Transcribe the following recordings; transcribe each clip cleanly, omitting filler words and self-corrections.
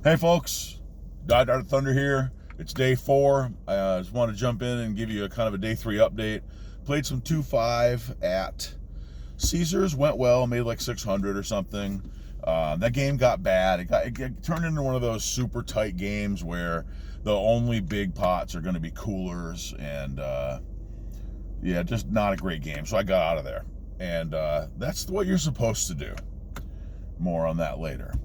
Hey folks, Dot Thunder here. It's day 4. I just want to jump in and give you a kind of a day 3 update. Played some 2-5 at Caesars, went well, made like 600 or something. That game got bad. It turned into one of those super tight games where the only big pots are going to be coolers, and yeah, just not a great game. So I got out of there, and that's what you're supposed to do. More on that later.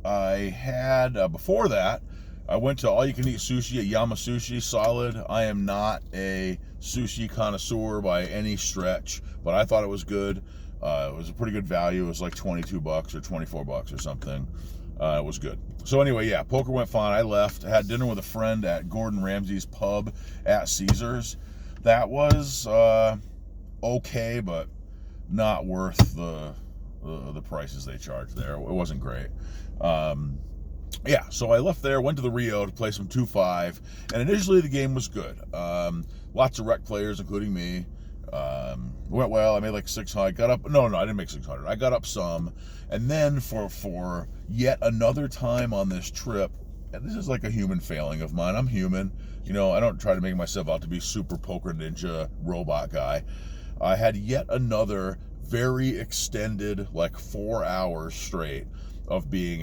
I had, before that, I went to all-you-can-eat sushi at Yama Sushi, solid. I am not a sushi connoisseur by any stretch, but I thought it was good. It was a pretty good value. It was like $22 or $24 or something. It was good. So anyway, yeah, poker went fine. I left. I had dinner with a friend at Gordon Ramsay's pub at Caesars. That was okay, but not worth the prices they charged there. It wasn't great. Yeah, so I left there, went to the Rio to play some 2-5, and initially the game was good. Lots of rec players, including me. Went well. I made like 600. I got up. No, I didn't make 600. I got up some, and then for yet another time on this trip, and this is like a human failing of mine. I'm human. You know, I don't try to make myself out to be super poker ninja robot guy. I had yet another very extended, like 4 hours straight of being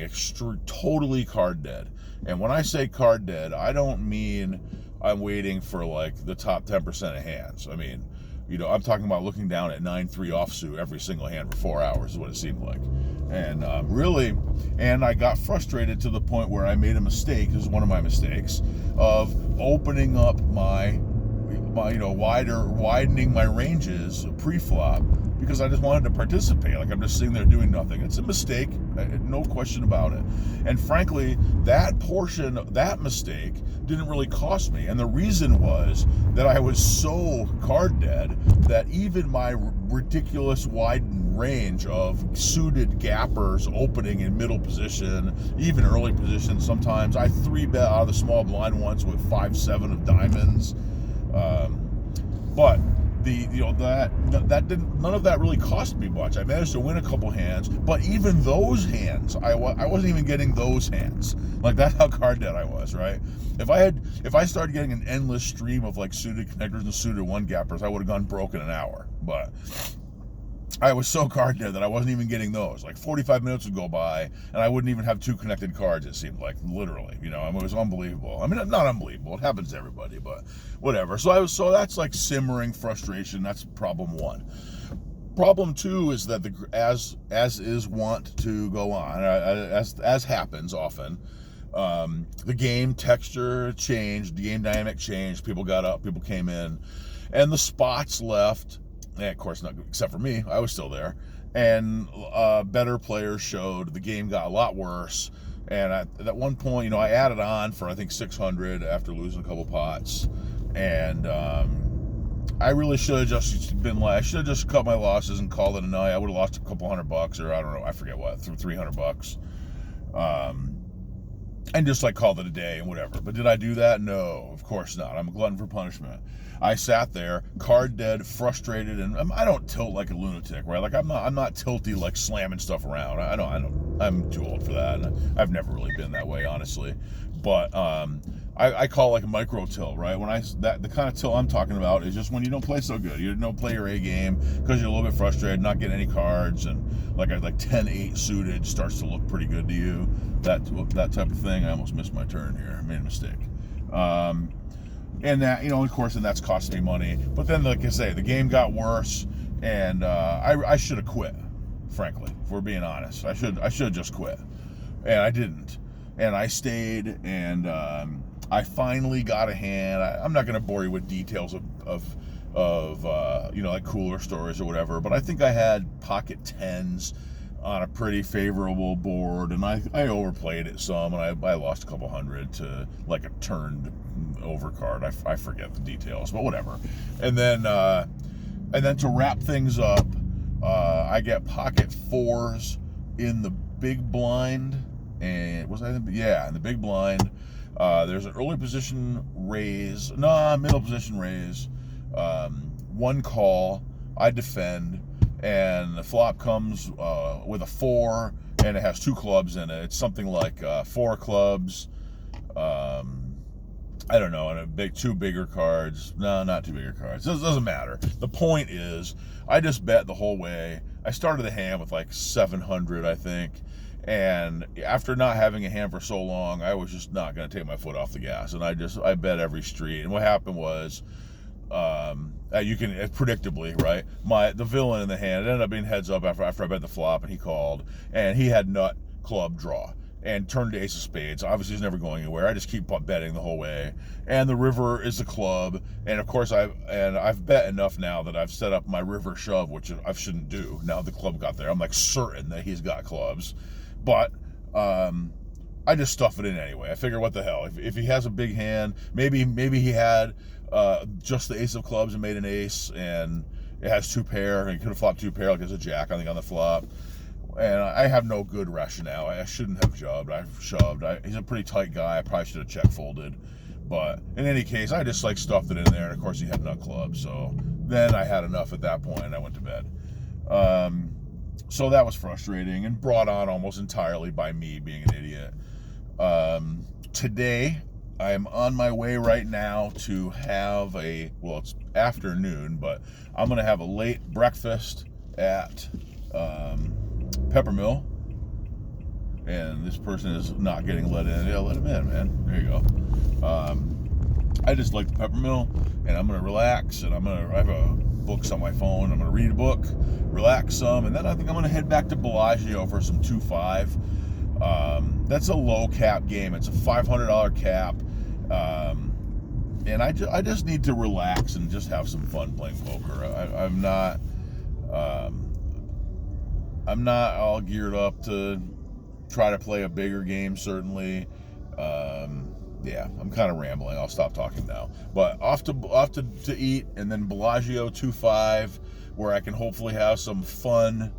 totally card dead. And when I say card dead, I don't mean I'm waiting for like the top 10% of hands. I mean, you know, I'm talking about looking down at 9-3 offsuit every single hand for 4 hours is what it seemed like. And and I got frustrated to the point where I made a mistake. This is one of my mistakes of opening up my widening my ranges pre-flop because I just wanted to participate. Like I'm just sitting there doing nothing. It's a mistake, no question about it. And frankly, that mistake didn't really cost me. And the reason was that I was so card dead that even my ridiculous widened range of suited gappers opening in middle position, even early position sometimes, I 3-bet out of the small blind once with 5-7 of diamonds. But that didn't, none of that really cost me much. I managed to win a couple hands, but even those hands, I wasn't even getting those hands. Like that's how card dead I was, right? If I started getting an endless stream of like suited connectors and suited one gappers, I would have gone broke in an hour. But I was so card dead that I wasn't even getting those. Like 45 minutes would go by, and I wouldn't even have 2 connected cards, it seemed like, literally. You know, I mean, it was unbelievable. I mean, not unbelievable. It happens to everybody, but whatever. So that's like simmering frustration. That's problem 1. Problem 2 is that as is wont to go on, as happens often, the game texture changed, the game dynamic changed. People got up, people came in, and the spots left. And of course, not except for me, I was still there. And better players showed. The game got a lot worse. And at one point, you know, I added on for I think 600 after losing a couple pots. And I really should have just been like, I should have just cut my losses and called it a night. I would have lost a couple $100, or I don't know, I forget what, $300. And just like called it a day and whatever. But did I do that? No, of course not. I'm a glutton for punishment. I sat there, card dead, frustrated, and I don't tilt like a lunatic, right? Like I'm not tilty, like slamming stuff around. I don't. I'm too old for that, and I've never really been that way, honestly. But I call it like a micro tilt, right? The kind of tilt I'm talking about is just when you don't play so good. You don't play your A game because you're a little bit frustrated, not getting any cards, and like 10-8 suited starts to look pretty good to you. That type of thing. I almost missed my turn here. I made a mistake. And that, you know, of course, and that's costing me money. But then, like I say, the game got worse, and I should have quit. Frankly, if we're being honest, I should have just quit, and I didn't. And I stayed, and I finally got a hand. I'm not going to bore you with details of you know, like cooler stories or whatever, but I think I had pocket 10s on a pretty favorable board, and I overplayed it some, and I lost a couple hundred to like a turned over card. I forget the details, but whatever. And then to wrap things up, I get pocket 4s in the big blind, and in the big blind. There's an early position raise, middle position raise, one call, I defend, and the flop comes with a 4, and it has 2 clubs in it. It's something like 4 clubs. I don't know, and 2 bigger cards. No, not 2 bigger cards. It doesn't matter. The point is, I just bet the whole way. I started the hand with like 700, I think. And after not having a hand for so long, I was just not going to take my foot off the gas. And I bet every street. And what happened was, you can, predictably, right? The villain in the hand, it ended up being heads up after I bet the flop, and he called. And he had nut, club, draw, and turned to ace of spades. Obviously, he's never going anywhere. I just keep betting the whole way. And the river is the club. And of course, I've bet enough now that I've set up my river shove, which I shouldn't do. Now the club got there. I'm like certain that he's got clubs. But I just stuff it in anyway. I figure, what the hell? If he has a big hand, maybe he had just the ace of clubs and made an ace, and it has 2 pair, and he could have flopped 2 pair like there's a jack, I think, on the flop. And I have no good rationale. I shouldn't have shoved. He's a pretty tight guy. I probably should have check folded. But in any case, I just like stuffed it in there. And of course, he had nut club. So then I had enough at that point, and I went to bed. So that was frustrating and brought on almost entirely by me being an idiot. Today, I'm on my way right now to have it's afternoon, but I'm going to have a late breakfast at Peppermill, and this person is not getting let in. Yeah, let him in, man. There you go. I just like the Peppermill, and I'm gonna relax, and I have a books on my phone. I'm gonna read a book, relax some, and then I think I'm gonna head back to Bellagio for some 2-5. That's a low cap game. It's a $500 cap, and I just need to relax and just have some fun playing poker. I'm not all geared up to try to play a bigger game, certainly. Yeah, I'm kind of rambling. I'll stop talking now. But off to eat, and then Bellagio 2-5, where I can hopefully have some fun,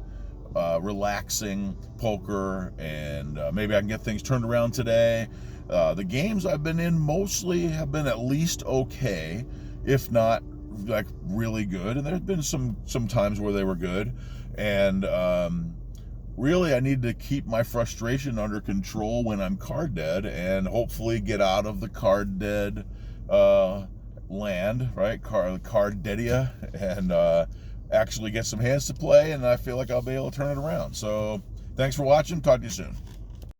relaxing poker, and maybe I can get things turned around today. The games I've been in mostly have been at least okay, if not like really good, and there's been some times where they were good. And really, I need to keep my frustration under control when I'm card dead, and hopefully get out of the card dead land, right? Card deadia, and actually get some hands to play, and I feel like I'll be able to turn it around. So thanks for watching. Talk to you soon.